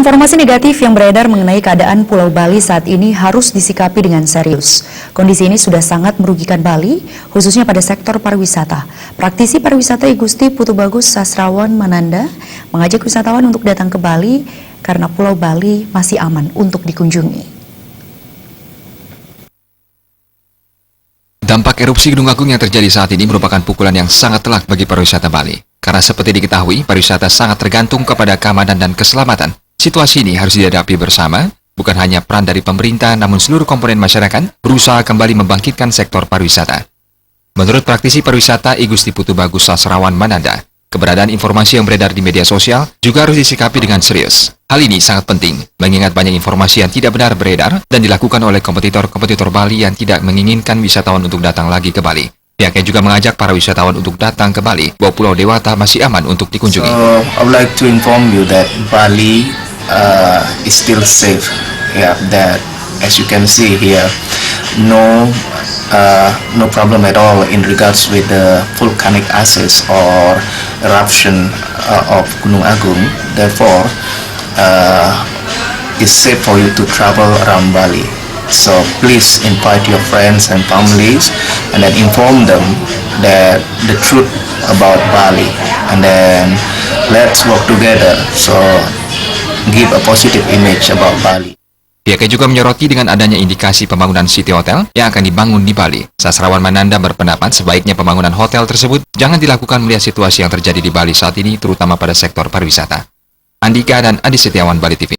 Informasi negatif yang beredar mengenai keadaan Pulau Bali saat ini harus disikapi dengan serius. Kondisi ini sudah sangat merugikan Bali, khususnya pada sektor pariwisata. Praktisi pariwisata I Gusti Putu Bagus Sastrawan Mananda mengajak wisatawan untuk datang ke Bali karena Pulau Bali masih aman untuk dikunjungi. Dampak erupsi Gunung Agung yang terjadi saat ini merupakan pukulan yang sangat telak bagi pariwisata Bali. Karena seperti diketahui, pariwisata sangat tergantung kepada keamanan dan keselamatan. Situasi ini harus dihadapi bersama, bukan hanya peran dari pemerintah, namun seluruh komponen masyarakat berusaha kembali membangkitkan sektor pariwisata. Menurut praktisi pariwisata I Gusti Putu Bagus Sastrawan Mananda, keberadaan informasi yang beredar di media sosial juga harus disikapi dengan serius. Hal ini sangat penting, mengingat banyak informasi yang tidak benar beredar dan dilakukan oleh kompetitor-kompetitor Bali yang tidak menginginkan wisatawan untuk datang lagi ke Bali. Pihaknya juga mengajak para wisatawan untuk datang ke Bali, bahwa Pulau Dewata masih aman untuk dikunjungi. So, I would like to inform you that Bali is still safe. Yeah, that as you can see here, no problem at all in regards with the volcanic ashes or eruption of Gunung Agung. Therefore, it's safe for you to travel around Bali. So please invite your friends and families and then inform them that the truth about Bali, and then let's work together. So give a positive image about Bali. Pihaknya juga menyoroti dengan adanya indikasi pembangunan City Hotel yang akan dibangun di Bali. Sastrawan Mananda berpendapat sebaiknya pembangunan hotel tersebut jangan dilakukan melihat situasi yang terjadi di Bali saat ini, terutama pada sektor pariwisata. Andika dan Adi Setiawan, Bali TV.